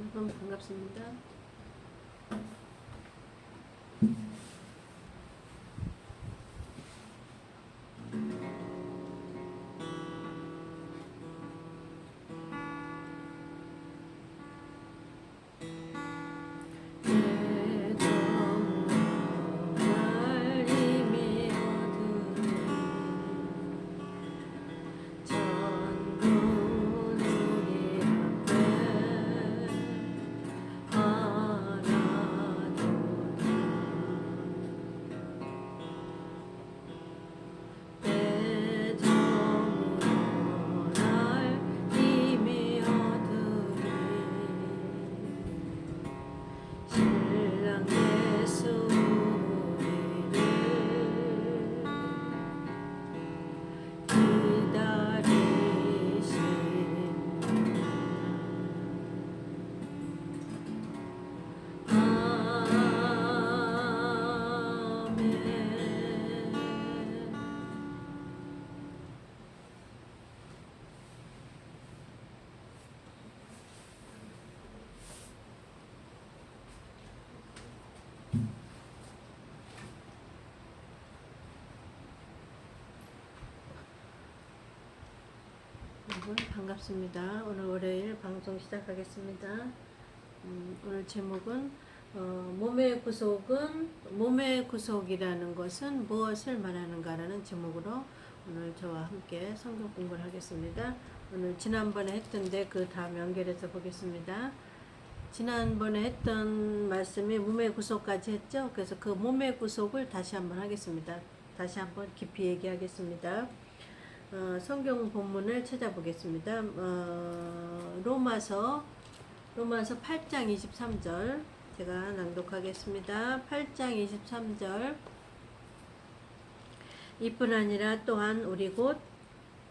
너무 반갑습니다. 여러분 반갑습니다. 오늘 월요일 방송 시작하겠습니다. 오늘 제목은 몸의 구속이라는 것은 무엇을 말하는가라는 제목으로 오늘 저와 함께 성경 공부를 하겠습니다. 오늘 지난번에 했던데 그 다음 연결해서 보겠습니다. 지난번에 했던 말씀이 몸의 구속까지 했죠. 그래서 그 몸의 구속을 다시 한번 하겠습니다. 다시 한번 깊이 얘기하겠습니다. 성경 본문을 찾아보겠습니다. 로마서 8장 23절 제가 낭독하겠습니다. 8장 23절 이뿐 아니라 또한 우리 곧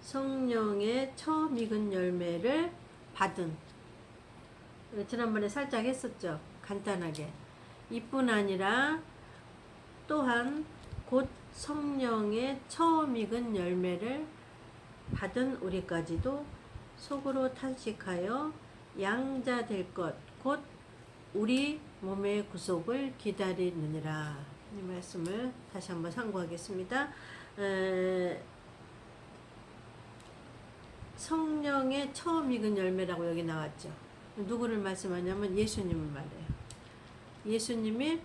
성령의 처음 익은 열매를 받은, 지난번에 살짝 했었죠. 간단하게. 이뿐 아니라 또한 곧 성령의 처음 익은 열매를 받은 우리까지도 속으로 탄식하여 양자 될 것 곧 우리 몸의 구속을 기다리느니라. 이 말씀을 다시 한번 상고하겠습니다. 성령의 처음 익은 열매라고 여기 나왔죠. 누구를 말씀하냐면 예수님을 말해요. 예수님이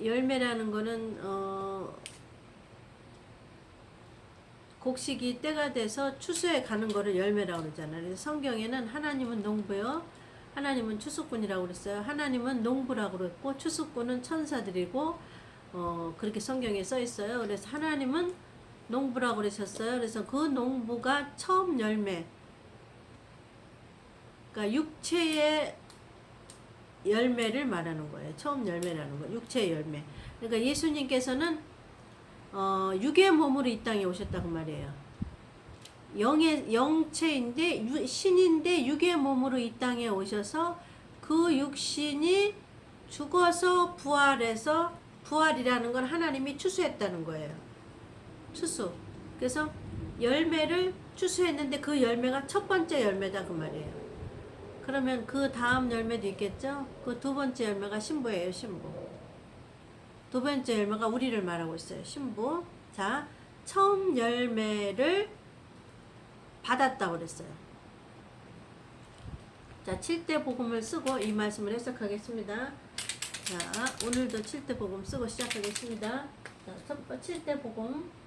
열매라는 거는 곡식이 때가 돼서 추수에 가는 거를 열매라고 그러잖아요. 그래서 성경에는 하나님은 농부요, 하나님은 추수꾼이라고 그랬어요. 하나님은 농부라고 그랬고 추수꾼은 천사들이고 그렇게 성경에 써 있어요. 그래서 하나님은 농부라고 그러셨어요. 그래서 그 농부가 처음 열매, 그러니까 육체의 열매를 말하는 거예요. 처음 열매라는 거, 육체의 열매. 그러니까 예수님께서는 육의 몸으로 이 땅에 오셨다고 말이에요. 영체인데 신인데 육의 몸으로 이 땅에 오셔서 그 육신이 죽어서 부활해서, 부활이라는 건 하나님이 추수했다는 거예요. 추수. 그래서 열매를 추수했는데 그 열매가 첫 번째 열매다 그 말이에요. 그러면 그 다음 열매도 있겠죠? 그 두 번째 열매가 신부예요. 신부. 두 번째 열매가 우리를 말하고 있어요. 신부. 자, 처음 열매를 받았다고 그랬어요. 자, 7대 복음을 쓰고 이 말씀을 해석하겠습니다. 자, 오늘도 7대 복음 쓰고 시작하겠습니다. 자, 7대 복음.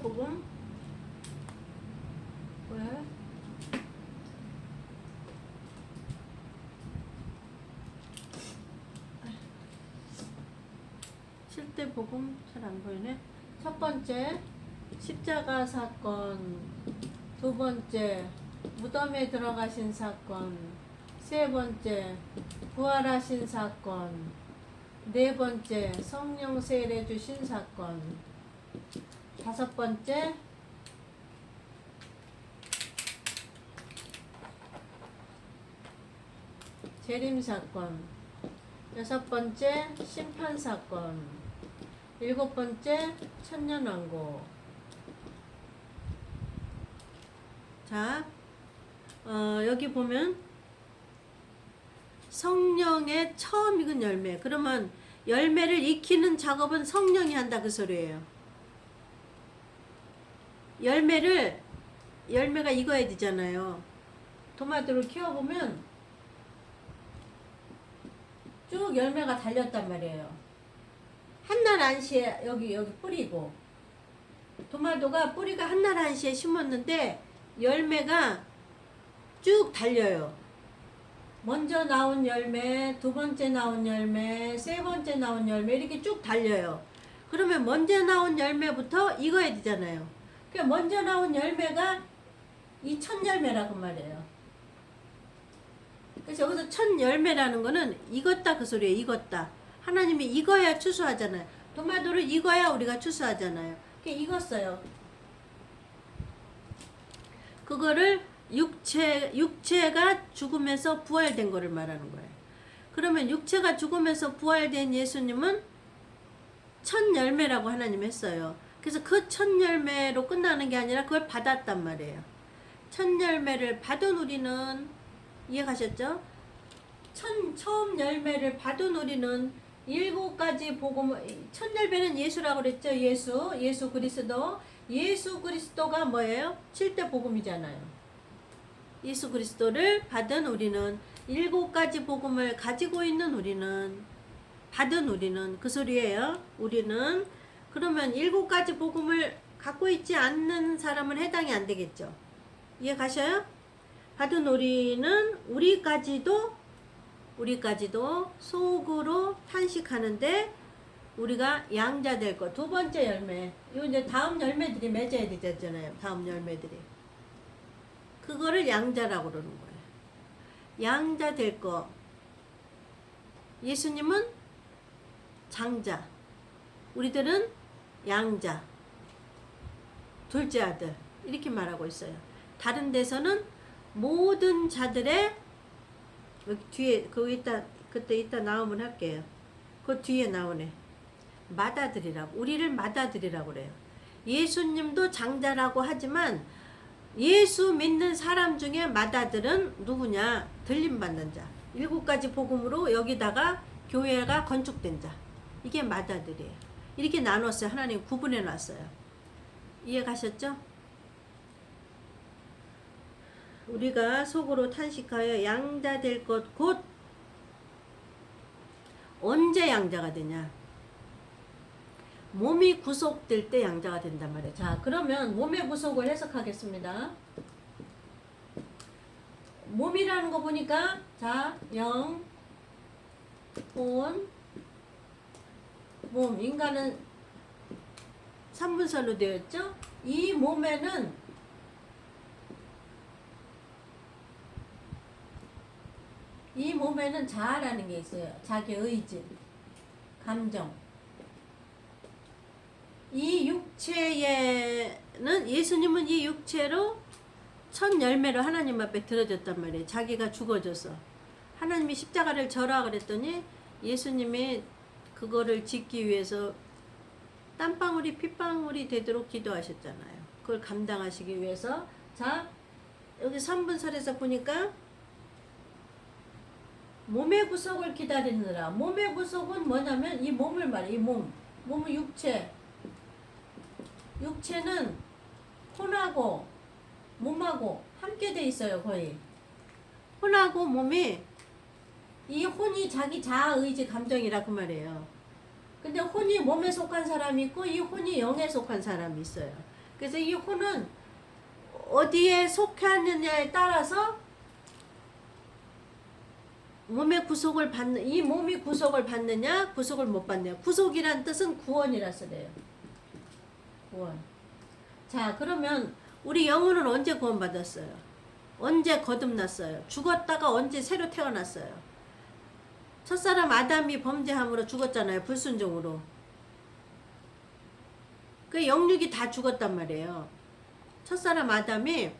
복음 왜? 7대 복음 잘 안 보이네. 첫 번째 십자가 사건, 두 번째 무덤에 들어가신 사건, 세 번째 부활하신 사건, 네 번째 성령 세례 주신 사건, 다섯 번째 재림 사건, 여섯 번째 심판 사건, 일곱 번째 천년왕국. 자, 여기 보면 성령의 처음 익은 열매. 그러면 열매를 익히는 작업은 성령이 한다 그 소리예요. 열매가 익어야 되잖아요. 토마토를 키워보면 쭉 열매가 달렸단 말이에요. 한날 안시에 여기 뿌리고, 토마토가 뿌리가 한날 안시에 심었는데 열매가 쭉 달려요. 먼저 나온 열매, 두 번째 나온 열매, 세 번째 나온 열매, 이렇게 쭉 달려요. 그러면 먼저 나온 열매부터 익어야 되잖아요. 그러니까 먼저 나온 열매가 이 첫 열매라고 말이에요. 그래서 여기서 첫 열매라는 거는 익었다 그 소리예요. 익었다. 하나님이 익어야 추수하잖아요. 토마토를 익어야 우리가 추수하잖아요. 그게 익었어요. 그거를 육체가 죽음에서 부활된 거를 말하는 거예요. 그러면 육체가 죽음에서 부활된 예수님은 첫 열매라고 하나님 했어요. 그래서 그 첫 열매로 끝나는 게 아니라 그걸 받았단 말이에요. 첫 열매를 받은 우리는, 이해가셨죠? 처음 열매를 받은 우리는 7가지 복음, 첫 열매는 예수라고 그랬죠. 예수 그리스도. 예수 그리스도가 뭐예요? 7대 복음이잖아요. 예수 그리스도를 받은 우리는, 7가지 복음을 가지고 있는 우리는, 받은 우리는, 그 소리예요. 우리는. 그러면 7가지 복음을 갖고 있지 않는 사람은 해당이 안 되겠죠. 이해 가셔요? 받은 우리는 우리까지도 속으로 탄식하는데 우리가 양자 될 것. 두 번째 열매. 요 이제 다음 열매들이 맺어야 되잖아요. 다음 열매들이. 그거를 양자라고 그러는 거예요. 양자 될 것. 예수님은 장자. 우리들은 양자. 둘째 아들. 이렇게 말하고 있어요. 다른 데서는 모든 자들의, 여기 뒤에 그때 이따 나오면 할게요. 그 뒤에 나오네. 맏아들이라고, 우리를 맏아들이라고 그래요. 예수님도 장자라고 하지만 예수 믿는 사람 중에 맏아들은 누구냐? 들림받는 자. 7가지 복음으로 여기다가 교회가 건축된 자. 이게 맏아들이에요. 이렇게 나눴어요. 하나님 구분해 놨어요. 이해 가셨죠? 우리가 속으로 탄식하여 양자 될 것 곧 언제 양자가 되냐? 몸이 구속될 때 양자가 된단 말이에요. 자, 그러면 몸의 구속을 해석하겠습니다. 몸이라는 거 보니까, 자, 영, 혼, 몸. 인간은 3분선으로 되어 있죠? 이 몸에는 자아라는 게 있어요. 자기 의지, 감정. 이 육체에는, 예수님은 이 육체로 첫 열매로 하나님 앞에 들어졌단 말이에요. 자기가 죽어져서. 하나님이 십자가를 져라 그랬더니 예수님이 그거를 짓기 위해서 땀방울이 핏방울이 되도록 기도하셨잖아요. 그걸 감당하시기 위해서. 자, 여기 3분설에서 보니까 몸의 구속을 기다리느라. 몸의 구속은 뭐냐면 이 몸을 말해. 이 몸은 육체. 육체는 혼하고 몸하고 함께 돼 있어요. 거의 혼하고 몸이, 이 혼이 자기 자아, 의지, 감정이라 그 말이에요. 근데 혼이 몸에 속한 사람이 있고 이 혼이 영에 속한 사람이 있어요. 그래서 이 혼은 어디에 속하느냐에 따라서 몸의 구속을 받는, 이 몸이 구속을 받느냐 구속을 못 받느냐. 구속이란 뜻은 구원이라 써요. 구원. 자, 그러면 우리 영혼은 언제 구원받았어요? 언제 거듭났어요? 죽었다가 언제 새로 태어났어요? 첫사람 아담이 범죄함으로 죽었잖아요. 불순종으로. 그 영육이 다 죽었단 말이에요. 첫사람 아담이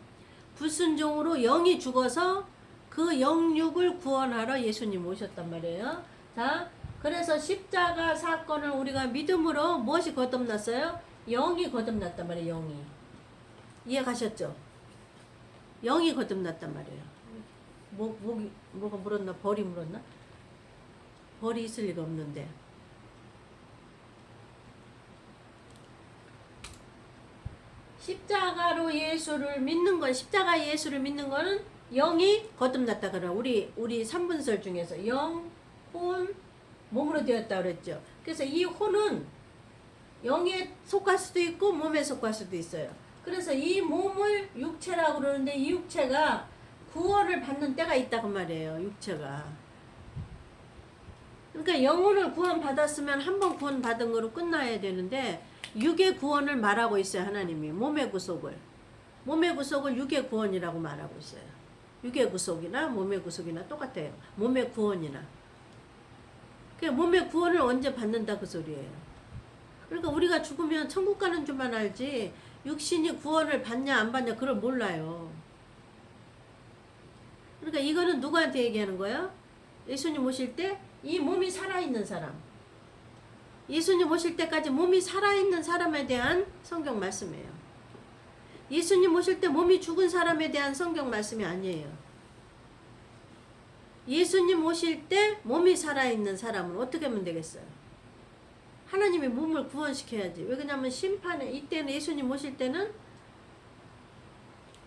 불순종으로 영이 죽어서 그 영육을 구원하러 예수님 오셨단 말이에요. 자, 그래서 십자가 사건을 우리가 믿음으로 무엇이 거듭났어요? 영이 거듭났단 말이에요. 영이. 이해 가셨죠? 영이 거듭났단 말이에요. 뭐가 물었나? 벌이 물었나? 벌이 있을 리가 없는데. 십자가 예수를 믿는 거는 영이 거듭났다 그래. 우리 3분설 중에서 영, 혼, 몸으로 되었다 그랬죠. 그래서 이 혼은 영에 속할 수도 있고 몸에 속할 수도 있어요. 그래서 이 몸을 육체라고 그러는데 이 육체가 구원을 받는 때가 있다고 말이에요. 육체가. 그러니까 영혼을 구원받았으면 한 번 구원받은 거로 끝나야 되는데 육의 구원을 말하고 있어요. 하나님이. 몸의 구속을 육의 구원이라고 말하고 있어요. 육의 구속이나 몸의 구속이나 똑같아요. 몸의 구원이나. 그러니까 몸의 구원을 언제 받는다 그 소리예요. 그러니까 우리가 죽으면 천국 가는 줄만 알지 육신이 구원을 받냐 안 받냐 그걸 몰라요. 그러니까 이거는 누구한테 얘기하는 거예요? 예수님 오실 때 이 몸이 살아있는 사람, 예수님 오실 때까지 몸이 살아있는 사람에 대한 성경 말씀이에요. 예수님 오실 때 몸이 죽은 사람에 대한 성경 말씀이 아니에요. 예수님 오실 때 몸이 살아있는 사람은 어떻게 하면 되겠어요? 하나님이 몸을 구원시켜야지. 왜 그러냐면 심판에, 이때는 예수님 오실 때는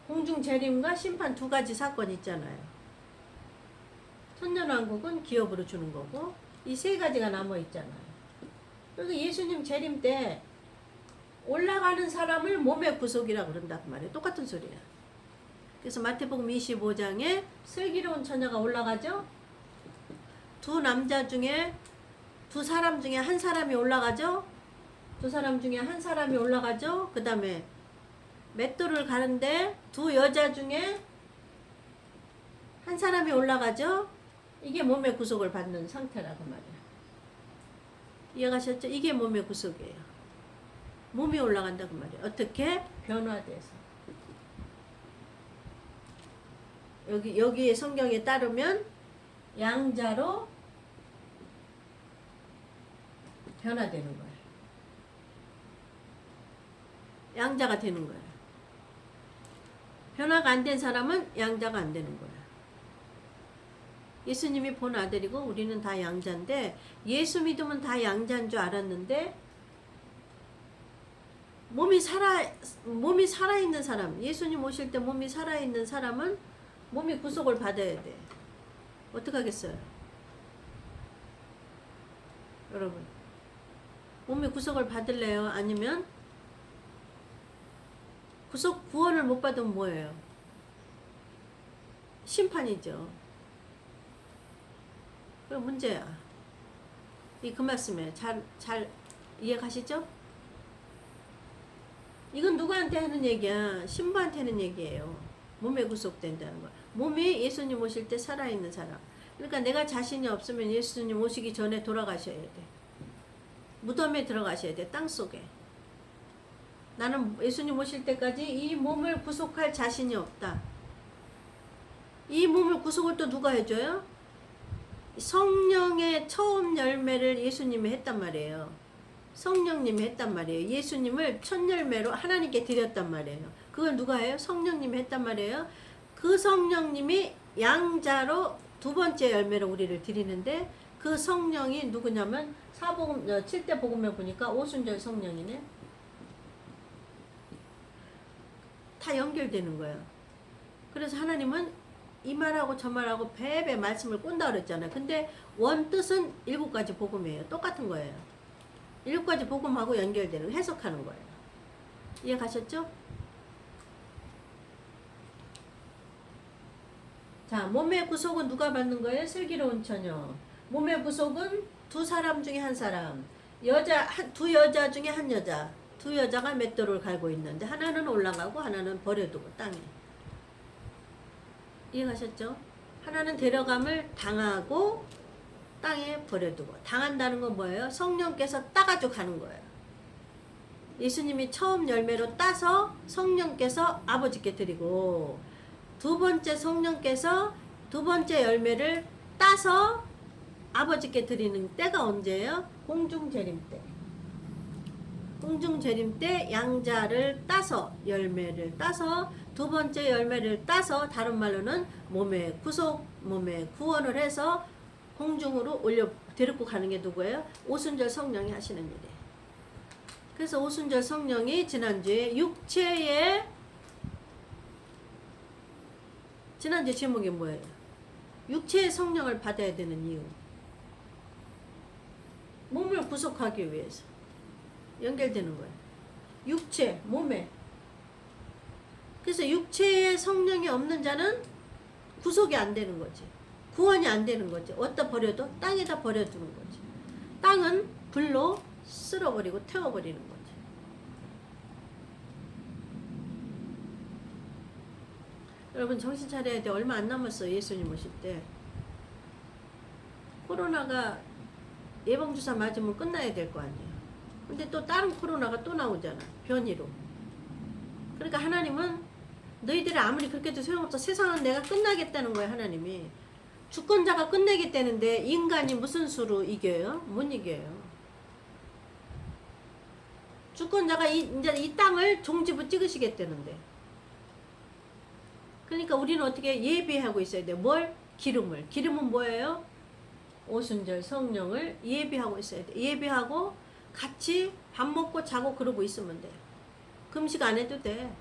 공중 재림과 심판 두 가지 사건이 있잖아요. 천년왕국은 기업으로 주는 거고 이 세 가지가 남아 있잖아요. 그래서 예수님 재림 때 올라가는 사람을 몸의 구속이라고 그런단 말이에요. 똑같은 소리야. 그래서 마태복음 25장에 슬기로운 처녀가 올라가죠. 두 사람 중에 한 사람이 올라가죠. 두 사람 중에 한 사람이 올라가죠. 그 다음에 맷돌을 가는데 두 여자 중에 한 사람이 올라가죠. 이게 몸의 구속을 받는 상태라고 말이야. 이해가셨죠? 이게 몸의 구속이에요. 몸이 올라간다고 말이에요. 어떻게? 변화돼서. 여기에 성경에 따르면 양자로 변화되는 거예요. 양자가 되는 거예요. 변화가 안 된 사람은 양자가 안 되는 거예요. 예수님이 본 아들이고 우리는 다 양자인데 예수 믿으면 다 양자인 줄 알았는데 몸이 살아있는 사람, 예수님 오실 때 몸이 살아있는 사람은 몸이 구속을 받아야 돼. 어떡하겠어요? 여러분 몸이 구속을 받을래요? 아니면 구원을 못 받으면 뭐예요? 심판이죠. 그 문제야. 그 말씀에 잘 이해 가시죠? 이건 누구한테 하는 얘기야? 신부한테 하는 얘기예요. 몸에 구속된다는 거야. 몸이 예수님 오실 때 살아있는 사람. 그러니까 내가 자신이 없으면 예수님 오시기 전에 돌아가셔야 돼. 무덤에 들어가셔야 돼. 땅속에. 나는 예수님 오실 때까지 이 몸을 구속할 자신이 없다. 이 몸을 구속을 또 누가 해줘요? 성령의 처음 열매를 예수님이 했단 말이에요. 성령님이 했단 말이에요. 예수님을 첫 열매로 하나님께 드렸단 말이에요. 그걸 누가 해요? 성령님이 했단 말이에요. 그 성령님이 양자로 두 번째 열매로 우리를 드리는데 그 성령이 누구냐면 7대 복음에 보니까 오순절 성령이네. 다 연결되는 거예요. 그래서 하나님은 이 말하고 저 말하고 배배 말씀을 꼰다 그랬잖아요. 근데 원뜻은 7가지 복음이에요. 똑같은 거예요. 7가지 복음하고 연결되는 해석하는 거예요. 이해 가셨죠? 자, 몸의 구속은 누가 받는 거예요? 슬기로운 처녀. 몸의 구속은 두 사람 중에 한 사람. 두 여자 중에 한 여자. 두 여자가 맷돌을 갈고 있는데 하나는 올라가고 하나는 버려두고 땅에. 이해가셨죠? 하나는 데려감을 당하고 땅에 버려두고. 당한다는 건 뭐예요? 성령께서 따가지고 가는 거예요. 예수님이 처음 열매로 따서 성령께서 아버지께 드리고 두 번째 성령께서 두 번째 열매를 따서 아버지께 드리는 때가 언제예요? 공중재림 때. 공중재림 때 양자를 따서 열매를 따서 두 번째 열매를 따서 다른 말로는 몸의 구속, 몸의 구원을 해서 공중으로 올려 데리고 가는 게 누구예요? 오순절 성령이 하시는 일이에요. 그래서 오순절 성령이 지난주에 지난주 제목이 뭐예요? 육체의 성령을 받아야 되는 이유. 몸을 구속하기 위해서 연결되는 거예요. 육체, 몸에. 그래서 육체의 성령이 없는 자는 구속이 안 되는 거지. 구원이 안 되는 거지. 어디다 버려도 땅에다 버려두는 거지. 땅은 불로 쓸어버리고 태워버리는 거지. 여러분 정신 차려야 돼. 얼마 안 남았어. 예수님 오실 때. 코로나가 예방주사 맞으면 끝나야 될 거 아니에요. 근데 또 다른 코로나가 또 나오잖아. 변이로. 그러니까 하나님은 너희들이 아무리 그렇게 해도 소용없어. 세상은 내가 끝나겠다는 거야. 하나님이. 주권자가 끝내겠다는데 인간이 무슨 수로 이겨요? 못 이겨요. 주권자가 이제 이 땅을 종지부 찍으시겠다는데. 그러니까 우리는 어떻게 예비하고 있어야 돼? 뭘? 기름을. 기름은 뭐예요? 오순절 성령을 예비하고 있어야 돼. 예비하고 같이 밥 먹고 자고 그러고 있으면 돼. 금식 안 해도 돼.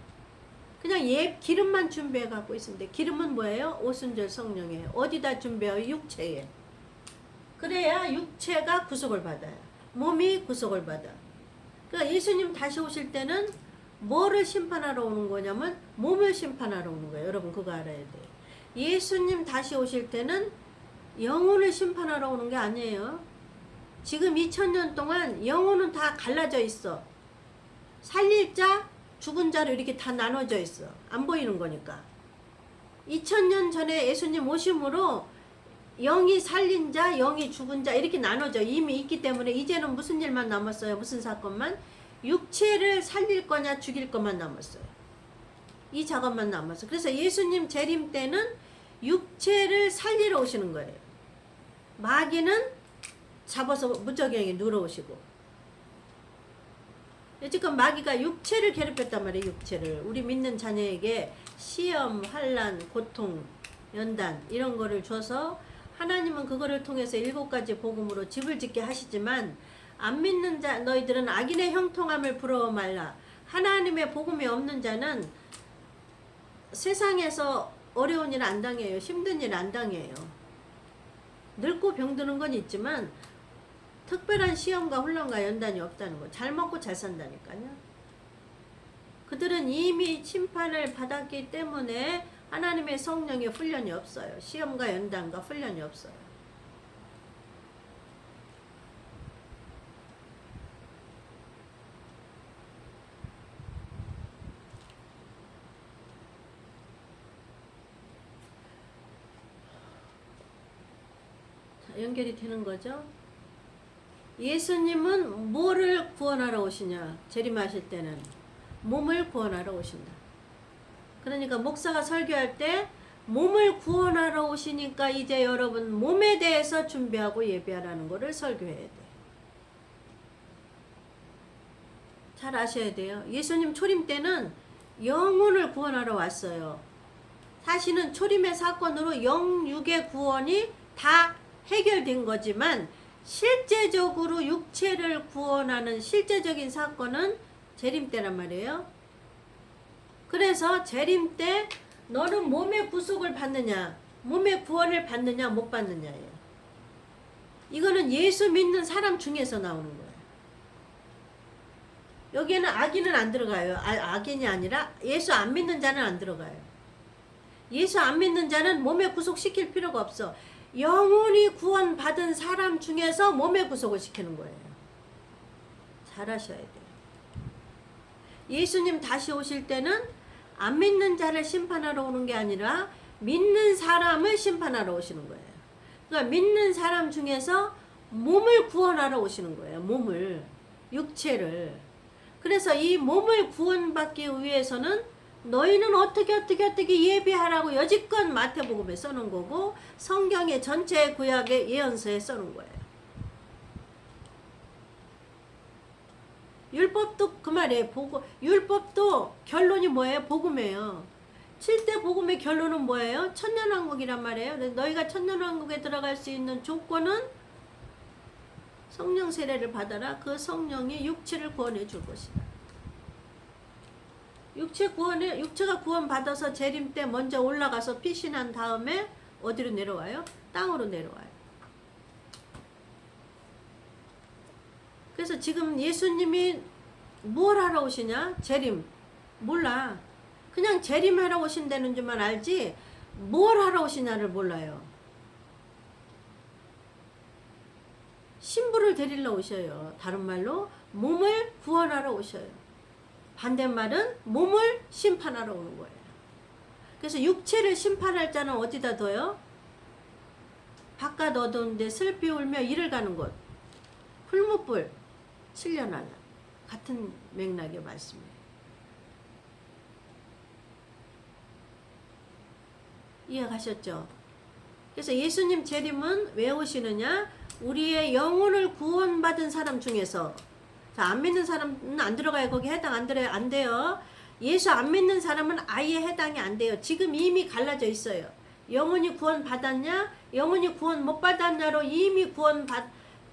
그냥 기름만 준비해 갖고 있으면 돼. 기름은 뭐예요? 오순절 성령이에요. 어디다 준비해요? 육체에. 그래야 육체가 구속을 받아요. 몸이 구속을 받아. 그러니까 예수님 다시 오실 때는 뭐를 심판하러 오는 거냐면 몸을 심판하러 오는 거예요. 여러분 그거 알아야 돼요. 예수님 다시 오실 때는 영혼을 심판하러 오는 게 아니에요. 지금 2000년 동안 영혼은 다 갈라져 있어. 살릴 자, 죽은 자로 이렇게 다 나눠져 있어. 안 보이는 거니까. 2000년 전에 예수님 오심으로 영이 살린 자, 영이 죽은 자 이렇게 나눠져 이미 있기 때문에 이제는 무슨 일만 남았어요? 무슨 사건만? 육체를 살릴 거냐 죽일 것만 남았어요. 이 작업만 남았어. 그래서 예수님 재림 때는 육체를 살리러 오시는 거예요. 마귀는 잡아서 무적행에 누러오시고. 지금 마귀가 육체를 괴롭혔단 말이에요. 육체를. 우리 믿는 자녀에게 시험, 환난, 고통, 연단 이런 거를 줘서 하나님은 그거를 통해서 7가지 복음으로 집을 짓게 하시지만 안 믿는 자 너희들은 악인의 형통함을 부러워 말라. 하나님의 복음이 없는 자는 세상에서 어려운 일 안 당해요. 힘든 일 안 당해요. 늙고 병드는 건 있지만 특별한 시험과 혼란과 연단이 없다는 거. 잘 먹고 잘 산다니까요. 그들은 이미 심판을 받았기 때문에 하나님의 성령의 훈련이 없어요. 시험과 연단과 훈련이 없어요. 연결이 되는 거죠. 예수님은 뭐를 구원하러 오시냐? 재림하실 때는 몸을 구원하러 오신다. 그러니까 목사가 설교할 때 몸을 구원하러 오시니까 이제 여러분 몸에 대해서 준비하고 예배하라는 거를 설교해야 돼. 잘 아셔야 돼요. 예수님 초림 때는 영혼을 구원하러 왔어요. 사실은 초림의 사건으로 영육의 구원이 다 해결된 거지만 실제적으로 육체를 구원하는 실제적인 사건은 재림 때란 말이에요. 그래서 재림 때 너는 몸의 구속을 받느냐, 몸의 구원을 받느냐, 못 받느냐예요. 이거는 예수 믿는 사람 중에서 나오는 거예요. 여기에는 악인은 안 들어가요. 악인이 아니라 예수 안 믿는 자는 안 들어가요. 예수 안 믿는 자는 몸의 구속시킬 필요가 없어. 영혼이 구원받은 사람 중에서 몸의 구속을 시키는 거예요. 잘 하셔야 돼요. 예수님 다시 오실 때는 안 믿는 자를 심판하러 오는 게 아니라 믿는 사람을 심판하러 오시는 거예요. 그러니까 믿는 사람 중에서 몸을 구원하러 오시는 거예요. 몸을, 육체를. 그래서 이 몸을 구원받기 위해서는 너희는 어떻게 예배하라고 여지껏 마태복음에 써놓은 거고 성경의 전체 구약의 예언서에 써놓은 거예요. 율법도 그 말이에요. 율법도 결론이 뭐예요? 복음이에요. 7대 복음의 결론은 뭐예요? 천년왕국이란 말이에요. 너희가 천년왕국에 들어갈 수 있는 조건은 성령 세례를 받아라. 그 성령이 육체를 구원해 줄 것이다. 육체가 구원 받아서 재림 때 먼저 올라가서 피신한 다음에 어디로 내려와요? 땅으로 내려와요. 그래서 지금 예수님이 뭘 하러 오시냐? 재림. 몰라. 그냥 재림하러 오신다는 줄만 알지 뭘 하러 오시냐를 몰라요. 신부를 데리러 오셔요. 다른 말로 몸을 구원하러 오셔요. 반대말은 몸을 심판하러 오는 거예요. 그래서 육체를 심판할 자는 어디다 둬요? 바깥 어두운데 슬피 울며 이를 가는 곳. 풀무불 7년 하나. 같은 맥락의 말씀이에요. 이해가셨죠? 그래서 예수님 재림은 왜 오시느냐? 우리의 영혼을 구원받은 사람 중에서, 자, 안 믿는 사람은 안 들어가요. 거기 해당 안 돼요. 예수 안 믿는 사람은 아예 해당이 안 돼요. 지금 이미 갈라져 있어요. 영혼이 구원받았냐? 영혼이 구원 못 받았냐로 이미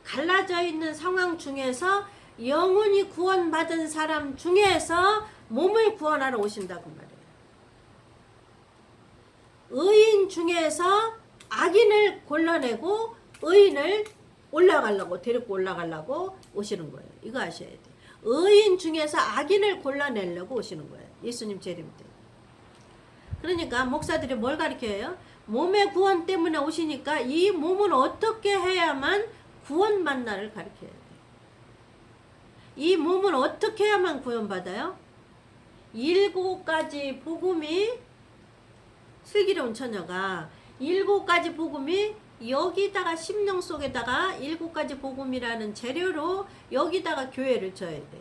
갈라져 있는 상황 중에서 영혼이 구원받은 사람 중에서 몸을 구원하러 오신다고 말해요. 의인 중에서 악인을 골라내고 의인을 데리고 올라가려고 오시는 거예요. 이거 아셔야 돼요. 의인 중에서 악인을 골라내려고 오시는 거예요. 예수님 재림 때. 그러니까 목사들이 뭘 가르쳐요? 몸의 구원 때문에 오시니까 이 몸은 어떻게 해야만 구원받나를 가르쳐야 돼요. 이 몸은 어떻게 해야만 구원받아요? 7가지 복음이 슬기로운 처녀가 7가지 복음이 여기다가 심령 속에다가 7가지 복음이라는 재료로 여기다가 교회를 쳐야 돼.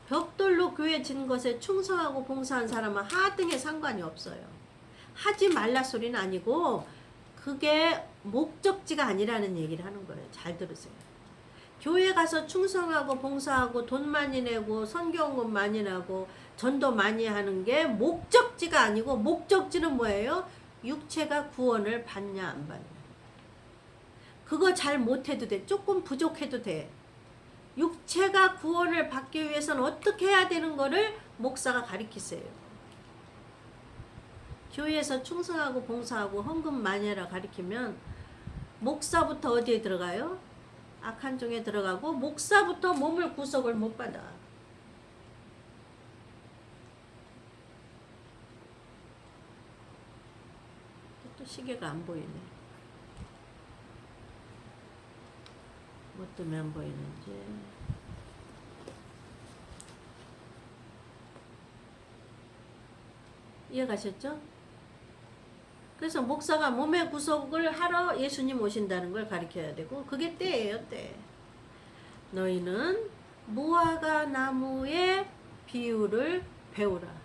벽돌로 교회 진 것에 충성하고 봉사한 사람은 하등에 상관이 없어요. 하지 말라 소리는 아니고 그게 목적지가 아니라는 얘기를 하는 거예요. 잘 들으세요. 교회 가서 충성하고 봉사하고 돈 많이 내고 선교원금 많이 나고 전도 많이 하는 게 목적지가 아니고 목적지는 뭐예요? 육체가 구원을 받냐 안 받냐. 그거 잘 못해도 돼. 조금 부족해도 돼. 육체가 구원을 받기 위해서는 어떻게 해야 되는 거를 목사가 가르치세요. 교회에서 충성하고 봉사하고 헌금 많이 해라 가르치면 목사부터 어디에 들어가요? 악한 종에 들어가고 목사부터 몸을 구속을 못 받아. 또 시계가 안 보이네. 뭐 때문에 안 보이는지. 이해가셨죠? 그래서 목사가 몸의 구속을 하러 예수님 오신다는 걸 가르쳐야 되고 그게 때예요. 때. 너희는 무화과 나무의 비유를 배우라.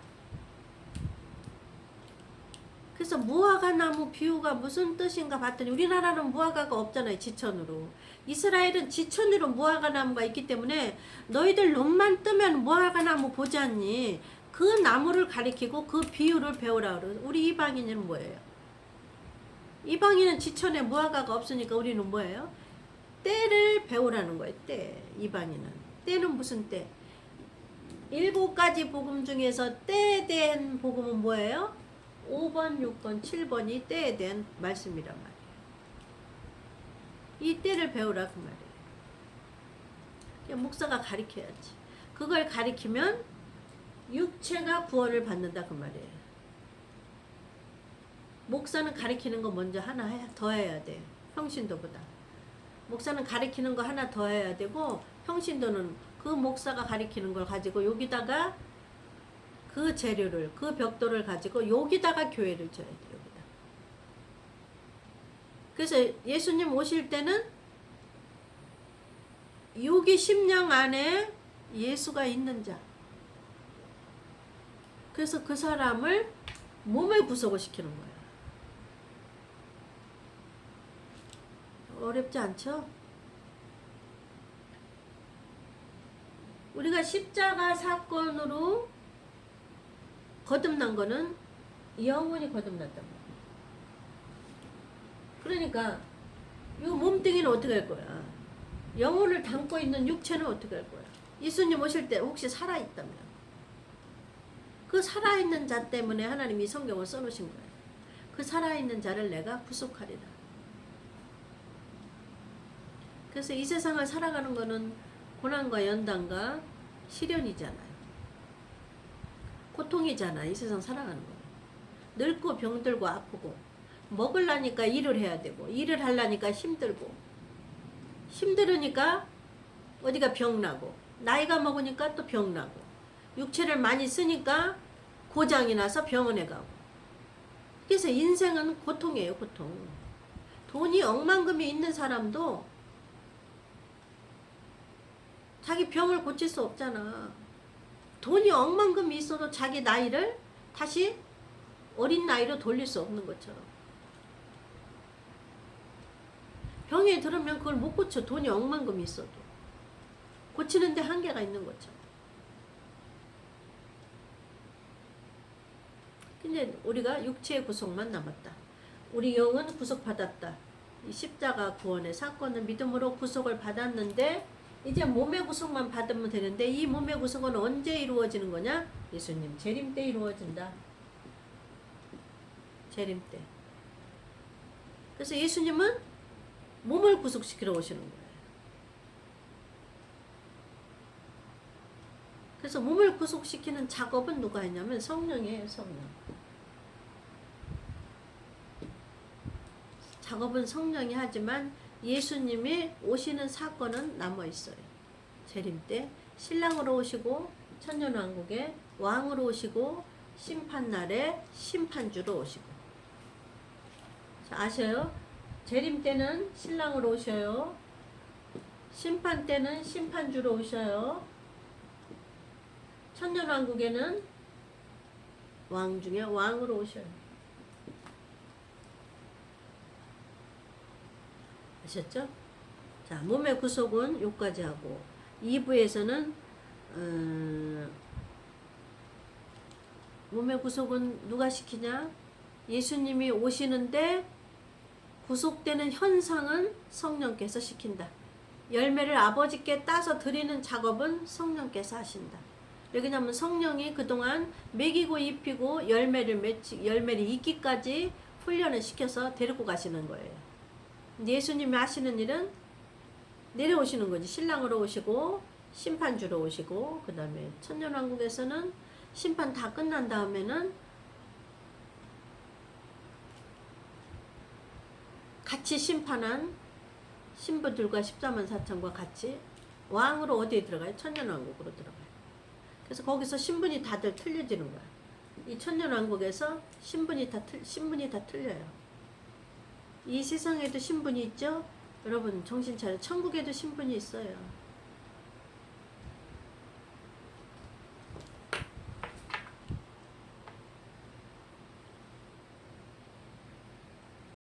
그래서 무화과 나무 비유가 무슨 뜻인가 봤더니 우리나라는 무화과가 없잖아요. 지천으로. 이스라엘은 지천으로 무화과 나무가 있기 때문에 너희들 눈만 뜨면 무화과 나무 보지 않니? 그 나무를 가리키고 그 비유를 배우라. 우리 이방인은 뭐예요? 이방인은 지천에 무화과가 없으니까 우리는 뭐예요? 때를 배우라는 거예요. 때. 이방인은. 때는 무슨 때? 7가지 복음 중에서 때에 대한 복음은 뭐예요? 5번, 6번, 7번이 때에 대한 말씀이란 말이에요. 이 때를 배우라 그 말이에요. 목사가 가르쳐야지. 그걸 가르치면 육체가 구원을 받는다 그 말이에요. 목사는 가르치는 거 먼저 하나 더 해야 돼. 평신도보다. 목사는 가르치는 거 하나 더 해야 되고 평신도는 그 목사가 가르치는 걸 가지고 여기다가 그 재료를 그 벽돌을 가지고 여기다가 교회를 쳐야 돼. 여기다. 그래서 예수님 오실 때는 여기 심령 안에 예수가 있는 자. 그래서 그 사람을 몸을 구속을 시키는 거예요. 어렵지 않죠? 우리가 십자가 사건으로 거듭난 거는 영원히 거듭났단 말이에요. 그러니까 이 몸뚱이는 어떻게 할 거야? 영혼을 담고 있는 육체는 어떻게 할 거야? 예수님 오실 때 혹시 살아있다면 그 살아있는 자 때문에 하나님이 성경을 써놓으신 거예요. 그 살아있는 자를 내가 구속하리라. 그래서 이 세상을 살아가는 거는 고난과 연단과 시련이잖아요. 고통이잖아. 이 세상 살아가는 거. 늙고 병들고 아프고 먹으려니까 일을 해야 되고 일을 하려니까 힘들고 힘들으니까 어디가 병나고 나이가 먹으니까 또 병나고 육체를 많이 쓰니까 고장이 나서 병원에 가고. 그래서 인생은 고통이에요. 고통. 돈이 억만금이 있는 사람도 자기 병을 고칠 수 없잖아. 돈이 억만금이 있어도 자기 나이를 다시 어린 나이로 돌릴 수 없는 것처럼. 병에 들으면 그걸 못 고쳐. 돈이 억만금이 있어도. 고치는데 한계가 있는 거죠. 근데 우리가 육체의 구속만 남았다. 우리 영은 구속받았다. 이 십자가 구원의 사건은 믿음으로 구속을 받았는데 이제 몸의 구속만 받으면 되는데 이 몸의 구속은 언제 이루어지는 거냐? 예수님 재림 때 이루어진다. 재림 때. 그래서 예수님은 몸을 구속시키러 오시는 거예요. 그래서 몸을 구속시키는 작업은 누가 했냐면 성령이에요. 성령. 작업은 성령이 하지만 예수님이 오시는 사건은 남아있어요. 재림 때 신랑으로 오시고 천년왕국에 왕으로 오시고 심판날에 심판주로 오시고. 자, 아셔요? 재림 때는 신랑으로 오셔요. 심판 때는 심판주로 오셔요. 천년왕국에는 왕 중에 왕으로 오셔요. 아셨죠? 자, 몸의 구속은 요까지 하고 2부에서는 몸의 구속은 누가 시키냐? 예수님이 오시는데 구속되는 현상은 성령께서 시킨다. 열매를 아버지께 따서 드리는 작업은 성령께서 하신다. 왜냐하면 성령이 그동안 먹이고 입히고 열매를 익기까지 훈련을 시켜서 데리고 가시는 거예요. 예수님이 하시는 일은 내려오시는 거지. 신랑으로 오시고 심판주로 오시고 그 다음에 천년왕국에서는 심판 다 끝난 다음에는 같이 심판한 신부들과 14만 4천과 같이 왕으로 어디에 들어가요? 천년왕국으로 들어가요. 그래서 거기서 신분이 다들 틀려지는 거야. 이 천년왕국에서 신분이 다 틀려요. 이 세상에도 신분이 있죠? 여러분 정신 차려. 천국에도 신분이 있어요.